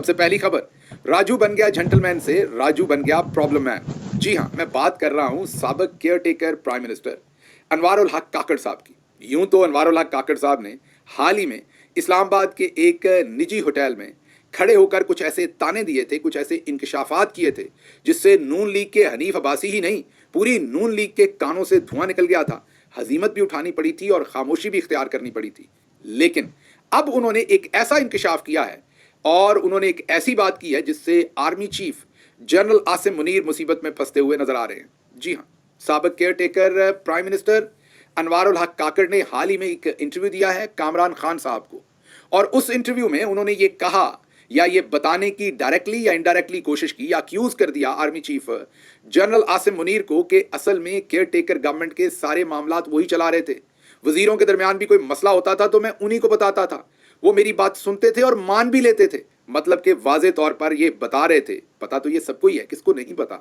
सबसे पहली खबर, राजू बन गया जेंटलमैन से राजू बन गया प्रॉब्लम मैन। जी हाँ, मैं बात कर रहा हूँ साबिक caretaker prime minister Anwar ul Haq Kakar साहब की। यूं तो अनवर उल हक काकड़ साहब ने हाल ही में इस्लामाबाद के एक निजी होटल में खड़े होकर कुछ ऐसे ताने दिए थे, कुछ ऐसे इंकशाफात किए थे जिससे नून लीग के हनीफ अब्बासी ही नहीं, पूरी नून लीग के कानों से धुआं निकल गया था। हजीमत भी उठानी पड़ी थी और खामोशी भी इख्तियार करनी पड़ी थी। लेकिन अब उन्होंने एक ऐसा इंकशाफ किया है और उन्होंने एक ऐसी बात की है जिससे army chief general Asim Munir मुसीबत में फंसते हुए नजर आ रहे हैं। जी हाँ, साबिक caretaker prime minister Anwar ul Haq Kakar ने हाल ही में एक इंटरव्यू दिया है कामरान खान साहब को, और उस इंटरव्यू में उन्होंने ये कहा या ये बताने की डायरेक्टली या इनडायरेक्टली कोशिश की या अक्यूज कर दिया army chief general Asim Munir को कि असल में केयर टेकर गवर्नमेंट के सारे मामलात वही चला रहे थे। वजीरों के दरमियान भी कोई मसला होता था तो मैं उन्हीं को बताता था, वो मेरी बात सुनते थे और मान भी लेते थे। मतलब कि वाजे तौर पर ये बता रहे थे, पता तो ये सबको ही है, किसको नहीं पता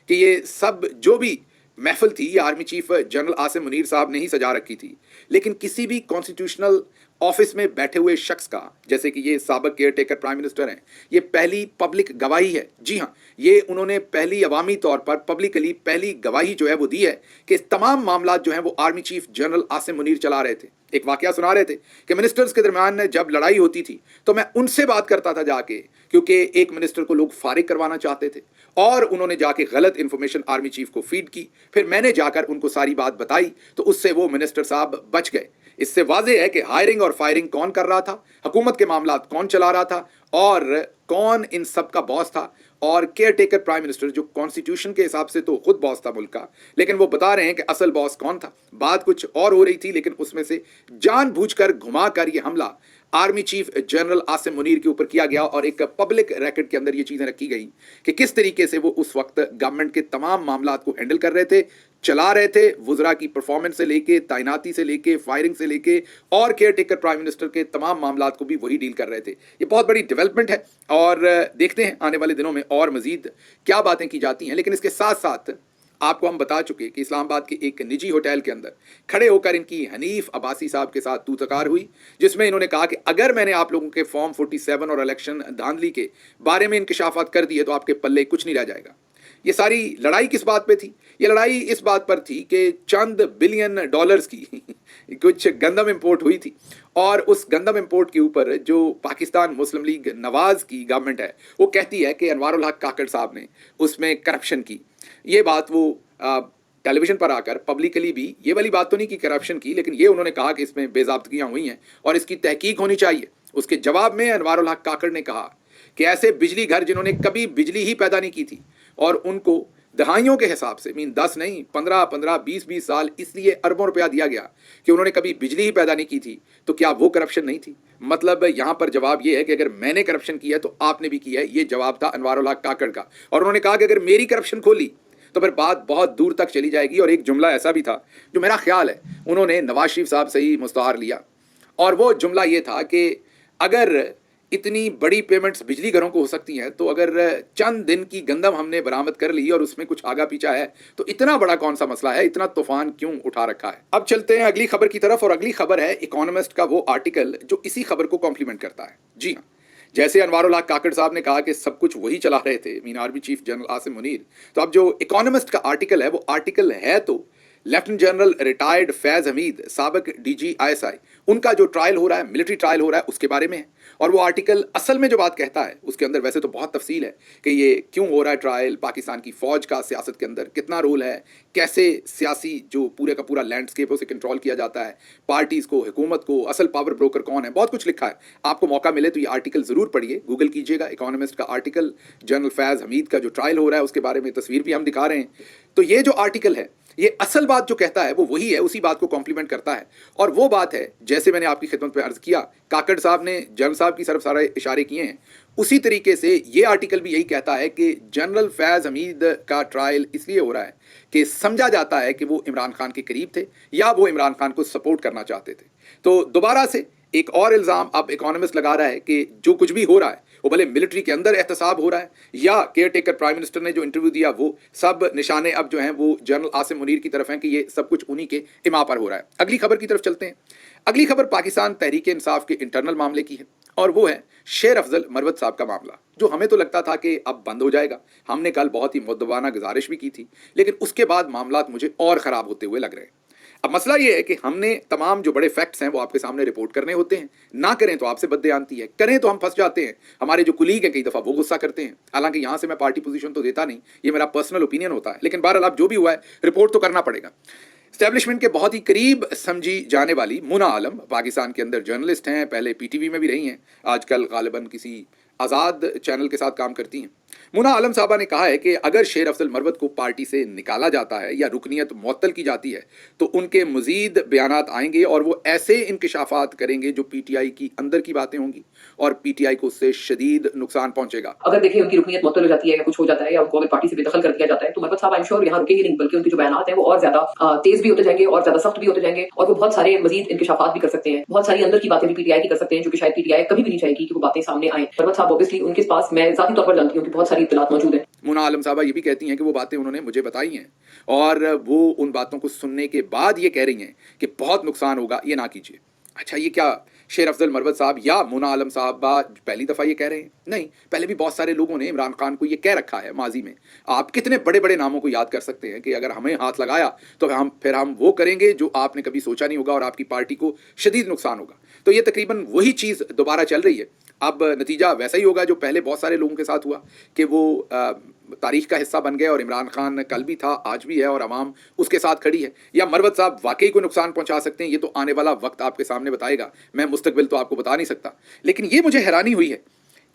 कि ये सब जो भी महफिल थी ये army chief general Asim Munir साहब ने ही सजा रखी थी। लेकिन किसी भी कॉन्स्टिट्यूशनल ऑफिस में बैठे हुए शख्स का, जैसे कि ये साबिक केयर टेकर प्राइम मिनिस्टर हैं, ये पहली पब्लिक गवाही है। जी हाँ, ये उन्होंने पहली अवामी तौर पर पब्लिकली पहली गवाही जो है वो दी है कि तमाम मामला जो हैं वो army chief general Asim Munir चला रहे थे। एक वाकया सुना रहे थे कि मिनिस्टर्स के दरमियान जब लड़ाई होती थी तो मैं उनसे बात करता था जाके, क्योंकि एक मिनिस्टर को लोग फारिग करवाना चाहते थे और उन्होंने जाके गलत इंफॉर्मेशन आर्मी चीफ को फीड की। फिर मैंने जाकर उनको सारी बात बताई तो उससे वो मिनिस्टर साहब बच गए। इससे वाज़ेह है कि हायरिंग और फायरिंग कौन कर रहा था, हुकूमत के मामलात कौन चला रहा था और कौन इन सब का बॉस था। और केयर टेकर प्राइम मिनिस्टर जो कॉन्स्टिट्यूशन के हिसाब से तो खुद बॉस था मुल्क का, लेकिन वो बता रहे हैं कि असल बॉस कौन था। बात कुछ और हो रही थी, लेकिन उसमें से जानबूझकर घुमाकर ये हमला army chief general Asim Munir के ऊपर किया गया और एक पब्लिक रैकेट के अंदर ये चीजें रखी गई कि किस तरीके से वो उस वक्त गवर्नमेंट के तमाम मामलात को हैंडल कर रहे थे, चला रहे थे। वुजरा की परफॉर्मेंस से लेके, तैनाती से लेके, फायरिंग से लेके और केयर टेकर प्राइम मिनिस्टर के तमाम मामलात को भी वही डील कर रहे थे। ये बहुत बड़ी डेवलपमेंट है और देखते हैं आने वाले दिनों में और मजीद क्या बातें की जाती हैं। लेकिन इसके साथ साथ आपको हम बता चुके कि इस्लामाबाद के एक निजी होटल के अंदर खड़े होकर इनकी हनीफ अब्बासी साहब के साथ तू तकार हुई, जिसमें इन्होंने कहा कि अगर मैंने आप लोगों के फॉर्म 47 और इलेक्शन धांधली के बारे में इंकशाफात कर दिए तो आपके पल्ले कुछ नहीं रह जाएगा। ये सारी लड़ाई किस बात पे थी? ये लड़ाई इस बात पर थी कि चंद बिलियन डॉलर्स की कुछ गंदम इंपोर्ट हुई थी और उस गंदम इंपोर्ट के ऊपर जो पाकिस्तान मुस्लिम लीग नवाज की गवर्नमेंट है वो कहती है कि अनवर उल हक काकड़ साहब ने उसमें करप्शन की। ये बात वो टेलीविजन पर आकर पब्लिकली भी, ये वाली बात तो नहीं कि करप्शन की, लेकिन ये उन्होंने कहा कि इसमें बेज़ाब्तगियां हुई हैं और इसकी तहकीक होनी चाहिए। उसके जवाब में अनवर उल हक काकड़ ने कहा कि ऐसे बिजली घर जिन्होंने कभी बिजली ही पैदा नहीं की थी और उनको दहाइयों के हिसाब से, 10 नहीं 15-15 20-20 साल इसलिए अरबों रुपया दिया गया कि उन्होंने कभी बिजली ही पैदा नहीं की थी, तो क्या वो करप्शन नहीं थी? मतलब यहाँ पर जवाब ये है कि अगर मैंने करप्शन किया है तो आपने भी किया है। ये जवाब था अनवर उल हक काकड़ का। और उन्होंने कहा कि अगर मेरी करप्शन खोली तो फिर बात बहुत दूर तक चली जाएगी। और एक जुमला ऐसा भी था जो मेरा ख्याल है उन्होंने नवाज शरीफ साहब से ही मुस्तआर लिया, और वो जुमला ये था कि अगर इतनी बड़ी पेमेंट्स बिजली घरों को हो सकती हैं तो अगर चंद दिन की गंदम हमने बरामद कर ली और उसमें कुछ आगा पीछा है तो इतना बड़ा कौन सा मसला है, इतना तूफान क्यों उठा रखा है। अब चलते हैं अगली खबर की तरफ, और अगली खबर है इकोनॉमिस्ट का वो आर्टिकल जो इसी खबर को कॉम्प्लीमेंट करता है। जी हाँ, जैसे अनवर उल हक काकड़ साहब ने कहा कि सब कुछ वही चला रहे थे, army chief general Asim Munir, तो अब जो इकोनॉमिस्ट का आर्टिकल है वो आर्टिकल है तो lieutenant general retired Faiz Hamid साबिक डीजी आईएसआई, उनका जो ट्रायल हो रहा है, मिलिट्री ट्रायल हो रहा है, उसके बारे में है। और वो आर्टिकल असल में जो बात कहता है उसके अंदर वैसे तो बहुत तफसील है कि ये क्यों हो रहा है ट्रायल, पाकिस्तान की फौज का सियासत के अंदर कितना रोल है, कैसे सियासी जो पूरे का पूरा लैंडस्केप उसे कंट्रोल किया जाता है, पार्टीज को, हुकूमत को, असल पावर ब्रोकर कौन है, बहुत कुछ लिखा है। आपको मौका मिले तो ये आर्टिकल जरूर पढ़िए, गूगल कीजिएगा इकोनॉमिस्ट का आर्टिकल, जनरल फैज हमीद का जो ट्रायल हो रहा है उसके बारे में तस्वीर भी हम दिखा रहे हैं। तो ये जो आर्टिकल है ये असल बात जो कहता है वो वही है, उसी बात को कॉम्प्लीमेंट करता है। और वो बात है, जैसे मैंने आपकी खिदमत में अर्ज किया, काकड़ साहब ने जनरल साहब की तरफ सारे इशारे किए हैं, उसी तरीके से ये आर्टिकल भी यही कहता है कि जनरल फैज हमीद का ट्रायल इसलिए हो रहा है कि समझा जाता है कि वो इमरान खान के करीब थे या वो इमरान खान को सपोर्ट करना चाहते थे। तो दोबारा से एक और इल्ज़ाम अब इकोनॉमिस्ट लगा रहा है कि जो कुछ भी हो रहा है वो भले मिलिट्री के अंदर एहतसाब हो रहा है या केयर टेकर प्राइम मिनिस्टर ने जो इंटरव्यू दिया वो सब निशाने अब जो हैं वो जनरल आसिम मुनीर की तरफ हैं कि ये सब कुछ उन्हीं के इमा पर हो रहा है। अगली खबर की तरफ चलते हैं। अगली खबर पाकिस्तान तहरीक इंसाफ के इंटरनल मामले की है اور وہ ہے शेर अफजल मरवत साहब का मामला, जो हमें तो लगता था कि अब बंद हो जाएगा। हमने कल बहुत ही मुद्दबाना गुजारिश भी की थी, लेकिन उसके बाद मामलात मुझे और ख़राब होते हुए लग रहे हैं। अब मसला ये है कि हमने तमाम जो बड़े फैक्ट्स हैं वो आपके सामने रिपोर्ट करने होते हैं, ना करें तो आपसे बददयानती है, करें तो हम फंस जाते हैं। हमारे जो कुलीग हैं कई दफ़ा वो गुस्सा करते हैं, हालांकि यहाँ से मैं पार्टी पोजीशन तो देता नहीं, ये मेरा पर्सनल ओपिनियन होता है, लेकिन बहरहाल अब जो भी हुआ है रिपोर्ट तो करना पड़ेगा। एस्टेब्लिशमेंट के बहुत ही करीब समझी जाने वाली मुना आलम पाकिस्तान के अंदर जर्नलिस्ट हैं, पहले पीटीवी में भी रही हैं, आजकल गालिबन किसी आज़ाद चैनल के साथ काम करती हैं। मुना आलम साहबा ने कहा है कि अगर शेर अफजल मरवत को पार्टी से निकाला जाता है या रुकनियत मुअत्तल की जाती है तो उनके मजीद बयानात आएंगे और वो ऐसे इंकिशाफात करेंगे जो पीटीआई की अंदर की बातें होंगी और पीटीआई को उससे शदीद नुकसान पहुंचेगा। अगर देखिए उनकी रुकनियत मुअत्तल हो जाती है या कुछ हो जाता है या उनको अगर पार्टी से बेदखल कर दिया जाता है तो मरवत साहब आई एम श्योर यहाँ रुकेंगे नहीं, बल्कि उनके जो बयानात हैं वो और ज्यादा तेज भी होते जाएंगे और ज्यादा सख्त भी होते जाएंगे और वो बहुत सारे मजीद इंकिशाफात भी कर सकते हैं, बहुत सारी अंदर की बातें भी पीटीआई की कर सकते हैं जो कि शायद पीटीआई कभी भी नहीं चाहेगी कि वो बातें सामने आए। मरवत साहब ऑब्वियसली उनके पास मैं ज़ाती तौर पर जानती हूँ कि बहुत सारी इत्तलात मौजूद है। मुना आलम साहबा ये भी कहती हैं कि वो बातें उन्होंने मुझे बताई हैं और वो उन बातों को सुनने के बाद ये कह रही हैं कि बहुत नुकसान होगा, ये ना कीजिए। अच्छा, ये क्या शेर अफजल मरवत साहब या मुना आलम साहबा पहली दफ़ा ये कह रहे हैं? नहीं, पहले भी बहुत सारे लोगों ने इमरान खान को ये कह रखा है माजी में। आप कितने बड़े बड़े नामों को याद कर सकते हैं कि अगर हमें हाथ लगाया तो हम वो करेंगे जो आपने कभी सोचा नहीं होगा और आपकी पार्टी को शदीद नुकसान होगा। तो ये तकरीबन वही चीज़ दोबारा चल रही है। अब नतीजा वैसा ही होगा जो पहले बहुत सारे लोगों के साथ हुआ कि वो तारीख का हिस्सा बन गए और इमरान खान कल भी था, आज भी है और अवाम उसके साथ खड़ी है। या मरवत साहब वाकई को नुकसान पहुंचा सकते हैं, ये तो आने वाला वक्त आपके सामने बताएगा। मैं मुस्तकबिल तो आपको बता नहीं सकता, लेकिन ये मुझे हैरानी हुई है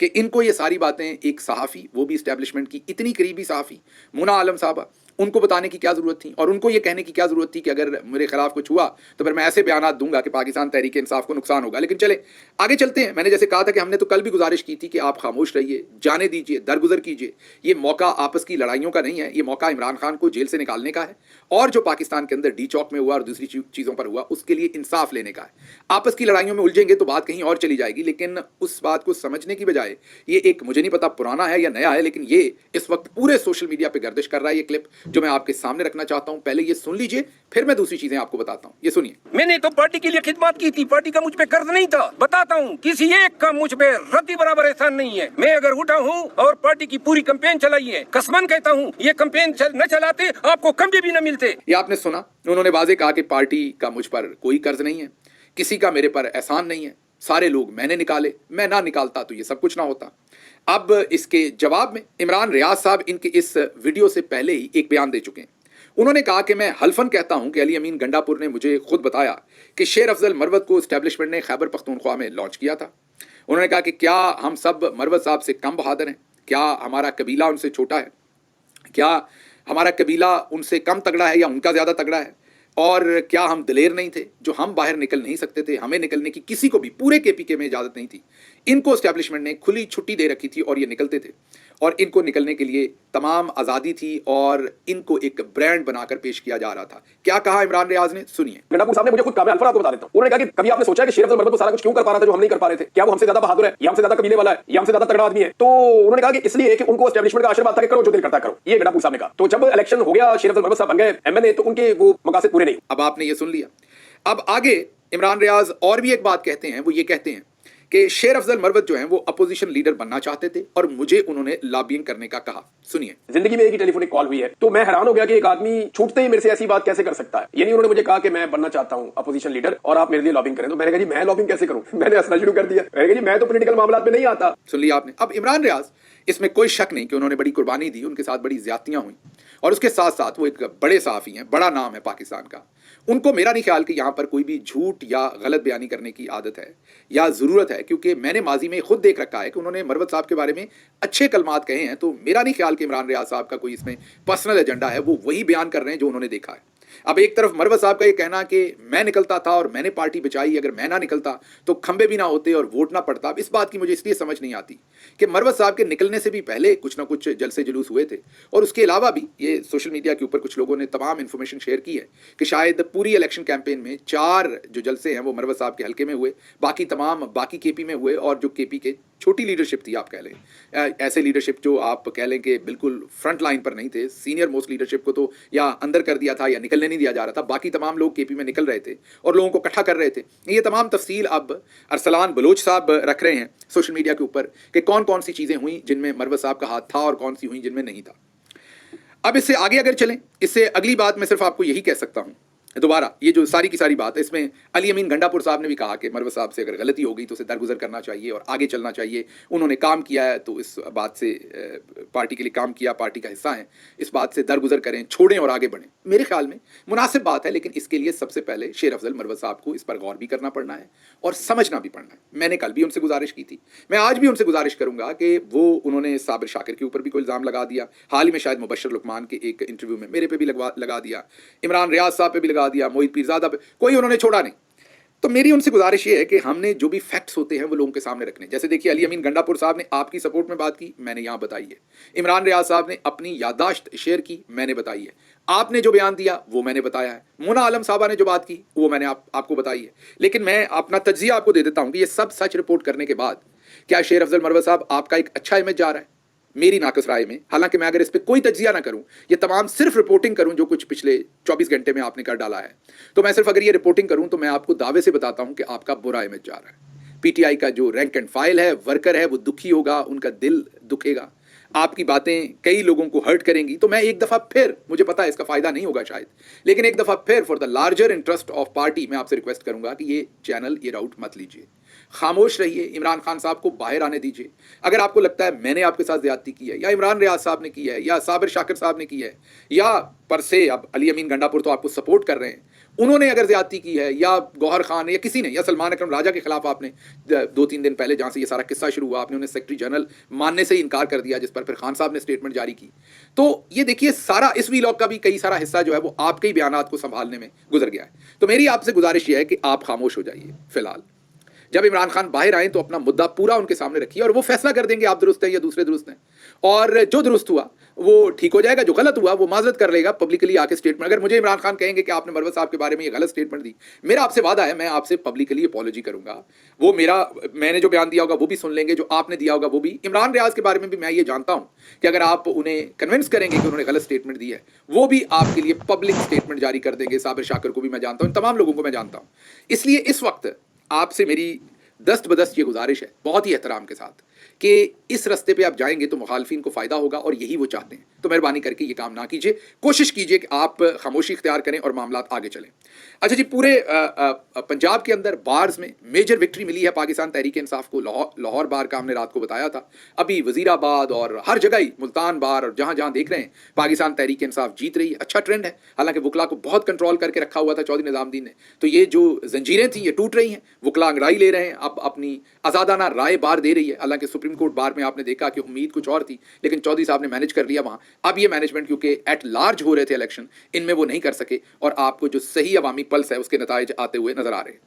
कि इनको ये सारी बातें एक सहाफ़ी, वो भी इस्टेब्लिशमेंट की इतनी करीबी सहाफ़ी मुना आलम साहबा, उनको बताने की क्या ज़रूरत थी और उनको ये कहने की क्या ज़रूरत थी कि अगर मेरे खिलाफ कुछ हुआ तो फिर मैं ऐसे बयानात दूंगा कि पाकिस्तान तहरीक इंसाफ को नुकसान होगा। लेकिन चले आगे चलते हैं। मैंने जैसे कहा था कि हमने तो कल भी गुजारिश की थी कि आप खामोश रहिए, जाने दीजिए, दरगुजर कीजिए। ये मौका आपस की लड़ाइयों का नहीं है, ये मौका इमरान खान को जेल से निकालने का है और जो पाकिस्तान के अंदर डी चौक में हुआ और दूसरी चीज़ों पर हुआ उसके लिए इंसाफ लेने का है। आपस की लड़ाइयों में उलझेंगे तो बात कहीं और चली जाएगी, लेकिन उस बात को समझने की बजाय ये एक, मुझे नहीं पता पुराना है या नया है, लेकिन ये इस वक्त पूरे सोशल मीडिया पर गर्दिश कर रहा है। ये क्लिप जो मैं आपके सामने रखना चाहता हूं, पहले ये सुन लीजिए, फिर मैं दूसरी चीजें आपको बताता हूं। ये सुनिए। मैंने तो पार्टी के लिए खिदमत की थी, पार्टी का मुझ पे कर्ज नहीं था। बताता हूं, किसी एक का मुझ पे रत्ती बराबर एहसान नहीं है। मैं अगर उठा हूं और पार्टी की पूरी कैंपेन चलाई है, कसमन कहता हूं ये कैंपेन न चलाते आपको खंबे भी न मिलते। ये आपने सुना, उन्होंने वाजे कहा कि पार्टी का मुझ पर कोई कर्ज नहीं है, किसी का मेरे पर एहसान नहीं है, सारे लोग मैंने निकाले, मैं ना निकालता तो ये सब कुछ ना होता। अब इसके जवाब में इमरान रियाज साहब इनके इस वीडियो से पहले ही एक बयान दे चुके हैं। उन्होंने कहा कि मैं हल्फन कहता हूं कि अली अमीन गंडापुर ने मुझे खुद बताया कि शेर अफजल मरवत को एस्टेब्लिशमेंट ने खैबर पख्तूनख्वा में लॉन्च किया था। उन्होंने कहा कि क्या हम सब मरवत साहब से कम बहादुर हैं? क्या हमारा कबीला उनसे छोटा है? क्या हमारा कबीला उनसे कम तगड़ा है या उनका ज़्यादा तगड़ा है? और क्या हम दिलेर नहीं थे जो हम बाहर निकल नहीं सकते थे? हमें निकलने की किसी को भी पूरे केपीके में इजाज़त नहीं थी। इनको एस्टेब्लिशमेंट ने खुली छुट्टी दे रखी थी और ये निकलते थे और इनको निकलने के लिए तमाम आज़ादी थी और इनको एक ब्रांड बनाकर पेश किया जा रहा था। क्या कहा इमरान रियाज ने, सुनिए। गंडापुर साहब ने मुझे खुद कहा, मैं अल्फा आपको बता देता हूं। उन्होंने कहा कि कभी आपने सोचा है कि शेर अफजल मरवत को सारा कुछ क्यों कर पा रहा था जो हम नहीं कर पा रहे थे? क्या वो हमसे ज्यादा बहादुर है या हमसे ज्यादा कबीले वाला है या हमसे ज्यादा तगड़ा आदमी है? तो उन्होंने कहा कि इसलिए कि उनको एस्टेब्लिशमेंट का आशीर्वाद था कि करो जो दिल करता करो। ये गंडापुर साहब ने कहा। तो जब इलेक्शन हो गया, शेर अफजल मरवत साहब बन गए एमएनए, तो उनके वो मकासद पूरे नहीं। अब आपने ये सुन लिया। अब आगे इमरान रियाज और भी एक बात कहते हैं, वो ये कहते हैं कि शेर अफजल मरवत जो हैं वो अपोजिशन लीडर बनना चाहते थे और मुझे उन्होंने लॉबिंग करने का कहा। सुनिए। जिंदगी में एक ही टेलीफोनिक कॉल हुई है तो मैं हैरान हो गया कि एक आदमी छूटते ही मेरे से ऐसी बात कैसे कर सकता है। यानी उन्होंने मुझे कहा कि मैं बनना चाहता हूं अपोजिशन लीडर और आप मेरे लिए लॉबिंग करें। तो मैंने कहा जी मैं लॉबिंग कैसे करूं? मैंने हंसना शुरू कर दिया। मैंने कहा जी मैं तो पॉलिटिकल मामलात में नहीं आता। सुन लिया आपने। अब इमरान रियाज, इसमें कोई शक नहीं कि उन्होंने बड़ी कुर्बानी दी, उनके साथ बड़ी ज्यादतियां हुई और उसके साथ साथ वो एक बड़े सहाफ़ी हैं, बड़ा नाम है पाकिस्तान का। उनको मेरा नहीं ख्याल कि यहाँ पर कोई भी झूठ या गलत बयानी करने की आदत है या ज़रूरत है, क्योंकि मैंने माजी में खुद देख रखा है कि उन्होंने मरवत साहब के बारे में अच्छे कलमात कहे हैं। तो मेरा नहीं ख्याल कि इमरान रियाज साहब का कोई इसमें पर्सनल एजेंडा है, वो वही बयान कर रहे हैं जो उन्होंने देखा है। अब एक तरफ मरवत साहब का ये कहना कि मैं निकलता था और मैंने पार्टी बचाई, अगर मैं ना निकलता तो खंबे भी ना होते और वोट ना पड़ता। अब इस बात की मुझे इसलिए समझ नहीं आती कि मरवत साहब के निकलने से भी पहले कुछ ना कुछ जलसे जुलूस हुए थे और उसके अलावा भी ये सोशल मीडिया के ऊपर कुछ लोगों ने तमाम इन्फॉर्मेशन शेयर की है कि शायद पूरी इलेक्शन कैंपेन में 4 जो जलसे हैं वो मरवत साहब के हल्के में हुए, बाकी तमाम बाकी केपी में हुए और जो केपी के छोटी लीडरशिप थी आप कह लें, ऐसे लीडरशिप जो आप कह लें कि बिल्कुल फ्रंट लाइन पर नहीं थे, सीनियर मोस्ट लीडरशिप को तो या अंदर कर दिया था या निकलने नहीं दिया जा रहा था, बाकी तमाम लोग केपी में निकल रहे थे और लोगों को इकट्ठा कर रहे थे। ये तमाम तफसील अब अरसलान बलोच साहब रख रहे हैं सोशल मीडिया के ऊपर कि कौन कौन सी चीज़ें हुई जिनमें मरवत साहब का हाथ था और कौन सी हुई जिनमें नहीं था। अब इससे आगे अगर चलें, इससे अगली बात मैं सिर्फ आपको यही कह सकता हूँ, दोबारा ये जो सारी की सारी बात है, इसमें अली अमीन गंडापुर साहब ने भी कहा कि मरवत साहब से अगर गलती हो गई तो उसे दरगुजर करना चाहिए और आगे चलना चाहिए। उन्होंने काम किया है तो इस बात से पार्टी के लिए काम किया, पार्टी का हिस्सा है, इस बात से दरगुजर करें, छोड़ें और आगे बढ़ें। मेरे ख्याल में मुनासिब बात है, लेकिन इसके लिए सबसे पहले शेर अफजल मरवत साहब को इस पर गौर भी करना पड़ना है और समझना भी पड़ना है। मैंने कल भी उनसे गुजारिश की थी, मैं आज भी उनसे गुजारिश करूंगा कि वो उन्होंने साबिर शाकिर के ऊपर भी कोई इल्ज़ाम लगा दिया, हाल ही में शायद मुबशर लुकमान के एक इंटरव्यू में मेरे पे भी लगा दिया, इमरान रियाज साहब पे भी लगा दिया, मोहित पीरज़ादा पे, कोई उन्होंने छोड़ा नहीं। तो मेरी उनसे गुजारिश ये है कि हमने जो भी फैक्ट्स होते हैं वो लोगों के सामने रखने। जैसे देखिए, अली अमीन गंडापुर साहब ने आपकी सपोर्ट में बात की, मैंने यहाँ बताई है। इमरान रियाज साहब ने अपनी याददाश्त शेयर की, मैंने बताई है। आपने जो बयान दिया वो मैंने बताया है। मुना आलम साहबा ने जो बात की वो मैंने आपको बताई है। लेकिन मैं अपना तज्जिया आपको दे देता हूँ कि ये सब सच रिपोर्ट करने के बाद क्या शेर अफजल मरवत साहब आपका एक अच्छा इमेज जा रहा है? मेरी नाकस राय में, हालांकि मैं अगर इस पर कोई तज्जिया ना करूं, ये तमाम सिर्फ रिपोर्टिंग करूं जो कुछ पिछले 24 घंटे में आपने कर डाला है, तो मैं सिर्फ अगर ये रिपोर्टिंग करूं तो मैं आपको दावे से बताता हूं कि आपका बुरा इमेज जा रहा है। पीटीआई का जो रैंक एंड फाइल है, वर्कर है, वो दुखी होगा, उनका दिल दुखेगा, आपकी बातें कई लोगों को हर्ट करेंगी। तो मैं एक दफ़ा फिर, मुझे पता है इसका फ़ायदा नहीं होगा शायद, लेकिन एक दफ़ा फिर for the larger interest of party मैं आपसे रिक्वेस्ट करूंगा कि ये चैनल, ये राउट मत लीजिए, खामोश रहिए, इमरान खान साहब को बाहर आने दीजिए। अगर आपको लगता है मैंने आपके साथ ज्यादती की है, या इमरान रियाज साहब ने की है, या साबिर शाकिर साहब ने की है, या पर से अब अली अमीन गंडापुर तो आपको सपोर्ट कर रहे हैं, उन्होंने अगर ज्यादती की है, या गौहर खान या किसी ने, या सलमान अकरम राजा के खिलाफ आपने 2-3 दिन पहले जहां से ये सारा किस्सा शुरू हुआ, आपने उन्हें सेक्रेटरी जनरल मानने से ही इनकार कर दिया, जिस पर फिर खान साहब ने स्टेटमेंट जारी की। तो ये देखिए, सारा इस वीलॉग का भी कई सारा हिस्सा जो है वो आपके ही बयानात को संभालने में गुजर गया है। तो मेरी आपसे गुजारिश ये है कि आप खामोश हो जाइए फिलहाल। जब इमरान खान बाहर आए तो अपना मुद्दा पूरा उनके सामने रखिए और वो फैसला कर देंगे आप दुरुस्त हैं या दूसरे दुरुस्त हैं, और जो दुरुस्त हुआ वो ठीक हो जाएगा, जो गलत हुआ वो माजरत कर लेगा पब्लिकली आके स्टेटमेंट। अगर मुझे इमरान खान कहेंगे कि आपने मरवत साहब के बारे में ये गलत स्टेटमेंट दी, मेरा आपसे वादा है मैं आपसे पब्लिकली अपॉलॉजी करूंगा। वो मैंने जो बयान दिया होगा वो भी सुन लेंगे, जो आपने दिया होगा वो भी। इमरान रियाज के बारे में भी मैं ये जानता हूं कि अगर आप उन्हें कन्विंस करेंगे कि उन्होंने गलत स्टेटमेंट दी है, वो भी आपके लिए पब्लिक स्टेटमेंट जारी कर देंगे। साबिर शाकिर को भी मैं जानता हूं, इन तमाम लोगों को मैं जानता हूं। इसलिए इस वक्त आपसे मेरी दस्त बदस्त ये गुजारिश है, बहुत ही एहतराम के साथ, कि इस रास्ते पे आप जाएंगे तो मुखालफिन को फ़ायदा होगा और यही वो चाहते हैं। तो मेहरबानी करके ये काम ना कीजिए, कोशिश कीजिए कि आप खामोशी इख्तियार करें और मामलात आगे चलें। अच्छा जी, पूरे पंजाब के अंदर बार्स में मेजर विक्ट्री मिली है पाकिस्तान तहरीक इंसाफ को। लाहौर बार का हमने रात को बताया था, अभी वजीराबाद और हर जगह ही, मुल्तान बार और जहाँ जहाँ देख रहे हैं पाकिस्तान तहरीक इंसाफ जीत रही है। अच्छा ट्रेंड है, हालांकि वकला को बहुत कंट्रोल करके रखा हुआ था चौधरी निज़ामुद्दीन ने, तो ये जो जंजीरें थी ये टूट रही हैं, वकला अंगड़ाई ले रहे हैं, अब अपनी आज़ादाना राय बार दे रही है। हालांकि सुप्रीम कोर्ट बार में आपने देखा कि उम्मीद कुछ और थी, लेकिन चौधरी साहब ने मैनेज कर लिया वहाँ। अब ये मैनेजमेंट, क्योंकि एट लार्ज हो रहे थे इलेक्शन, इनमें वो नहीं कर सके और आपको जो सही अवामी पल्स है उसके नताइज आते हुए नजर आ रहे हैं।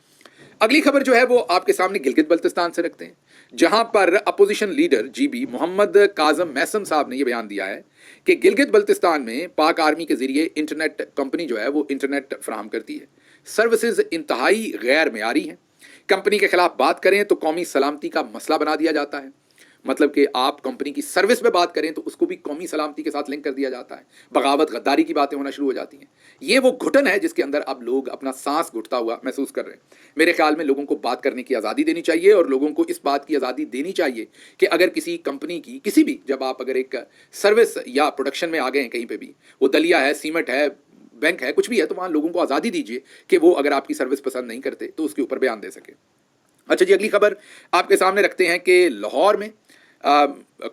अगली खबर जो है वो आपके सामने गिलगित बल्तिस्तान से रखते हैं, जहां पर अपोजिशन लीडर जीबी मोहम्मद काजम मैसम साहब ने यह बयान दिया है कि गिलगित बल्तिस्तान में पाक आर्मी के जरिए इंटरनेट कंपनी जो है वो इंटरनेट फराहम करती है, सर्विसेज इंतहाई गैर मेयारी हैं। कंपनी के खिलाफ बात करें तो कौमी सलामती का मसला बना दिया जाता है, मतलब कि आप कंपनी की सर्विस पे बात करें तो उसको भी कौमी सलामती के साथ लिंक कर दिया जाता है। बगावत, गद्दारी की बातें होना शुरू हो जाती हैं। ये वो घुटन है जिसके अंदर अब लोग अपना सांस घुटता हुआ महसूस कर रहे हैं। मेरे ख्याल में लोगों को बात करने की आज़ादी देनी चाहिए और लोगों को इस बात की आज़ादी देनी चाहिए कि अगर किसी कंपनी की किसी भी, जब आप अगर एक सर्विस या प्रोडक्शन में आ गए हैं कहीं पर भी, वो दलिया है, सीमेंट है, बैंक है, कुछ भी है, तो वहाँ लोगों को आज़ादी दीजिए कि वो अगर आपकी सर्विस पसंद नहीं करते तो उसके ऊपर बयान दे सके। अच्छा जी, अगली खबर आपके सामने रखते हैं कि लाहौर में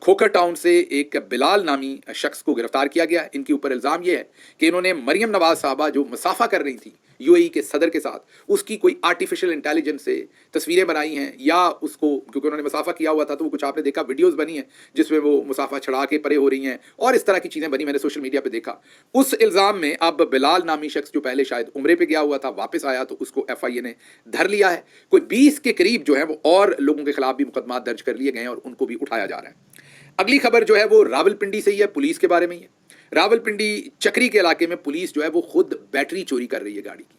खोखर टाउन से एक बिलाल नामी शख्स को गिरफ्तार किया गया। इनके ऊपर इल्ज़ाम यह है कि इन्होंने मरियम नवाज साहबा जो मुसाफा कर रही थी यूएई के सदर के साथ, उसकी कोई आर्टिफिशियल इंटेलिजेंस से तस्वीरें बनाई हैं, या उसको, क्योंकि उन्होंने मुसाफा किया हुआ था तो वो कुछ आपने देखा वीडियोस बनी हैं जिसमें वो मुसाफा चढ़ा के परे हो रही हैं और इस तरह की चीज़ें बनी, मैंने सोशल मीडिया पे देखा। उस इल्ज़ाम में अब बिलाल नामी शख्स जो पहले शायद उम्रे पे गया हुआ था, वापस आया तो उसको FIA ने धर लिया है। कोई 20 के करीब जो है वो और लोगों के खिलाफ भी मुकदमा दर्ज कर लिए गए हैं और उनको भी उठाया जा रहा है। अगली खबर जो है वो रावलपिंडी से ही है, पुलिस के बारे में ही है। रावलपिंडी चक्री के इलाके में पुलिस जो है वो खुद बैटरी चोरी कर रही है गाड़ी की।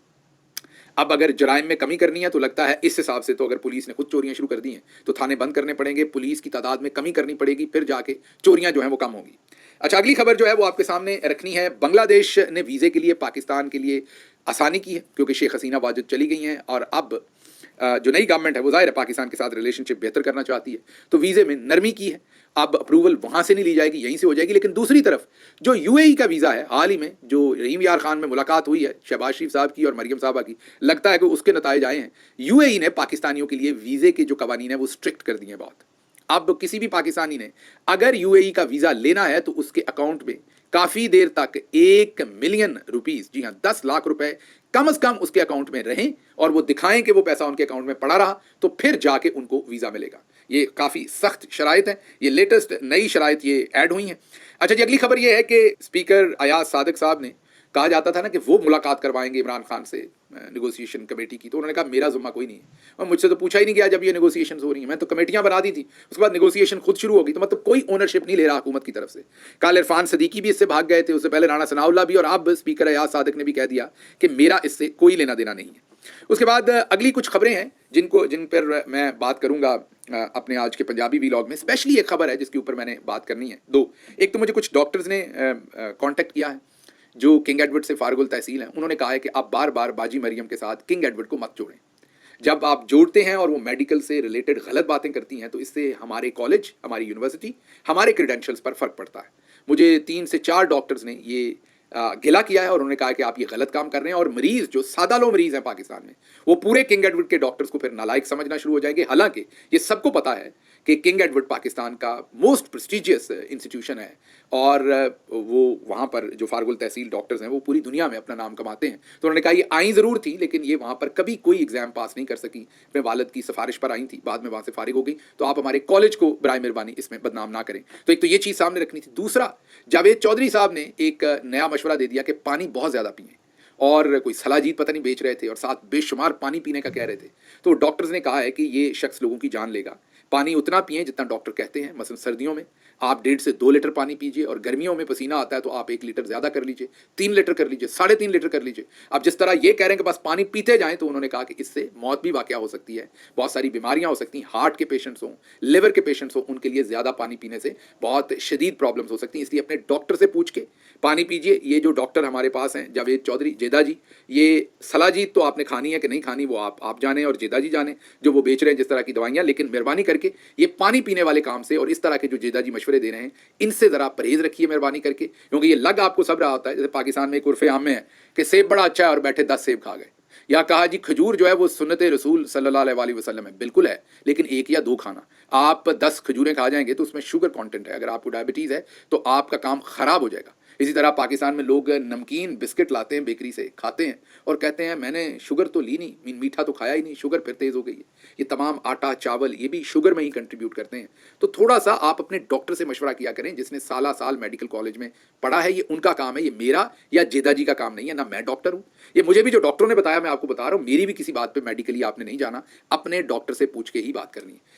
अब अगर जराइम में कमी करनी है तो लगता है इस हिसाब से तो अगर पुलिस ने खुद चोरियां शुरू कर दी हैं तो थाने बंद करने पड़ेंगे, पुलिस की तादाद में कमी करनी पड़ेगी, फिर जाके चोरियां जो हैं वो कम होंगी। अच्छा, अगली खबर जो है वो आपके सामने रखनी है। बांग्लादेश ने वीज़े के लिए पाकिस्तान के लिए आसानी की है क्योंकि शेख हसीना वाजिद चली गई हैं और अब जो नई गवर्नमेंट है वो ज़ाहिर है पाकिस्तान के साथ रिलेशनशिप बेहतर करना चाहती है, तो वीज़े में नरमी की है। अब अप्रूवल वहाँ से नहीं ली जाएगी, यहीं से हो जाएगी। लेकिन दूसरी तरफ जो यूएई का वीज़ा है, हाल ही में जो रहीम यार खान में मुलाकात हुई है शहबाज शरीफ साहब की और मरियम साहबा की, लगता है कि उसके नताइज आए हैं। यूएई ने पाकिस्तानियों के लिए वीज़े के जो कवानीन है वो स्ट्रिक्ट कर दिए हैं बहुत। अब किसी भी पाकिस्तानी ने अगर यूएई का वीज़ा लेना है तो उसके अकाउंट में काफ़ी देर तक 1 मिलियन रुपीस, जी हाँ 10 लाख रुपए कम से कम उसके अकाउंट में रहें और वो दिखाएं कि वो पैसा उनके अकाउंट में पड़ा रहा, तो फिर जाके उनको वीज़ा मिलेगा। ये काफ़ी सख्त शराइत है, ये लेटेस्ट नई शराइत ये ऐड हुई हैं। अच्छा जी, अगली खबर ये है कि स्पीकर अयाज सादिक साहब ने, कहा जाता था ना कि वो मुलाकात करवाएंगे इमरान खान से नेगोशिएशन कमेटी की, तो उन्होंने कहा मेरा ज़िम्मा कोई नहीं है और मुझसे तो पूछा ही नहीं गया जब ये नेगोशिएशन हो रही हैं। मैं तो कमेटियां बना दी थी, उसके बाद नेगोशिएशन खुद शुरू हो गई, तो मतलब कोई ओनरशिप नहीं ले रहा हुकूमत की तरफ से। कल इरफान सदीकी भी इससे भाग गए थे, उससे पहले राना सनाउल्लाह भी, और अब स्पीकर अयाज सादिक ने भी कह दिया कि मेरा इससे कोई लेना देना नहीं है। उसके बाद अगली कुछ खबरें हैं जिन पर मैं बात करूंगा अपने आज के पंजाबी व्लॉग में। स्पेशली एक खबर है जिसके ऊपर मैंने बात करनी है, दो। एक तो मुझे कुछ डॉक्टर्स ने कांटेक्ट किया है जो किंग एडवर्ड से फारगुल तहसील हैं। उन्होंने कहा है कि आप बार बार बाजी मरियम के साथ किंग एडवर्ड को मत जोड़ें। जब आप जोड़ते हैं और वो मेडिकल से रिलेटेड गलत बातें करती हैं तो इससे हमारे कॉलेज, हमारी यूनिवर्सिटी, हमारे क्रेडेंशियल्स पर फ़र्क पड़ता है। मुझे 3 से 4 डॉक्टर्स ने ये गिला किया है और उन्होंने कहा कि आप ये गलत काम कर रहे हैं, और मरीज जो सादा लो मरीज हैं पाकिस्तान में, वो पूरे किंग एडवर्ड के डॉक्टर्स को फिर नालायक समझना शुरू हो जाएंगे। हालांकि ये सबको पता है कि किंग एडवर्ड पाकिस्तान का मोस्ट प्रेस्टिजियस इंस्टीट्यूशन है और वो वहाँ पर जो फारगुल तहसील डॉक्टर्स हैं वो पूरी दुनिया में अपना नाम कमाते हैं। तो उन्होंने कहा ये आई ज़रूर थी लेकिन ये वहाँ पर कभी कोई एग्ज़ाम पास नहीं कर सकी, अपने वालिद की सिफारिश पर आई थी, बाद में वहाँ से फारिग हो गई, तो आप हमारे कॉलेज को बराए मेहरबानी इसमें बदनाम ना करें। तो एक तो ये चीज़ सामने रखनी थी। दूसरा, जावेद चौधरी साहब ने एक नया मशवरा दे दिया कि पानी बहुत ज़्यादा पिएं, और कोई सलाजीत पता नहीं बेच रहे थे और साथ बेशुमार पानी पीने का कह रहे थे। तो डॉक्टर्स ने कहा है कि ये शख्स लोगों की जान लेगा। पानी उतना पिएं जितना डॉक्टर कहते हैं। मसलन सर्दियों में आप 1.5 से 2 लीटर पानी पीजिए, और गर्मियों में पसीना आता है तो आप 1 लीटर ज़्यादा कर लीजिए, 3 लीटर कर लीजिए, 3.5 लीटर कर लीजिए। अब जिस तरह ये कह रहे हैं कि बस पानी पीते जाएं, तो उन्होंने कहा कि इससे मौत भी वाक़या हो सकती है, बहुत सारी बीमारियां हो सकती हैं। हार्ट के पेशेंट्स हों, लिवर के पेशेंट्स हों, उनके लिए ज़्यादा पानी पीने से बहुत शदीद प्रॉब्लम्स हो सकती हैं। इसलिए अपने डॉक्टर से पूछ के पानी पीजिए। ये जो डॉक्टर हमारे पास हैं जावेद चौधरी, जेदा जी, ये सलाजीत तो आपने खानी है कि नहीं खानी वो आप जाने और जेदा जी जाने, जो वो बेच रहे हैं जिस तरह की दवाइयाँ। लेकिन मेहरबानी करके ये पानी पीने वाले काम से और इस तरह के जो जेदा जी मशवरे दे रहे हैं इनसे ज़रा परहेज़ रखिए मेहरबानी करके, क्योंकि ये लग आपको सब रहा होता है। जैसे पाकिस्तान में एक उर्फ़े आम में है कि सेब बड़ा अच्छा है और बैठे 10 सेब खा गए, या कहा जी खजूर जो है वो सुन्नत रसूल सल्लल्लाहु अलैहि वसल्लम है। बिल्कुल है, लेकिन 1 या 2 खाना। आप 10 खजूरें खा जाएंगे तो उसमें शुगर कंटेंट है, अगर आपको डायबिटीज़ है तो आपका काम ख़राब हो जाएगा। इसी तरह पाकिस्तान में लोग नमकीन बिस्किट लाते हैं बेकरी से, खाते हैं और कहते हैं मैंने शुगर तो ली नहीं, मीठा तो खाया ही नहीं, शुगर फिर तेज़ हो गई है। ये तमाम आटा चावल ये भी शुगर में ही कंट्रीब्यूट करते हैं। तो थोड़ा सा आप अपने डॉक्टर से मशवरा किया करें जिसने साल मेडिकल कॉलेज में पढ़ा है। ये उनका काम है, ये मेरा या जेदा जी का काम नहीं है। ना मैं डॉक्टर हूँ, ये मुझे भी जो डॉक्टरों ने बताया मैं आपको बता रहा हूँ। मेरी भी किसी बात पर मेडिकली आपने नहीं जाना, अपने डॉक्टर से पूछ के ही बात करनी है।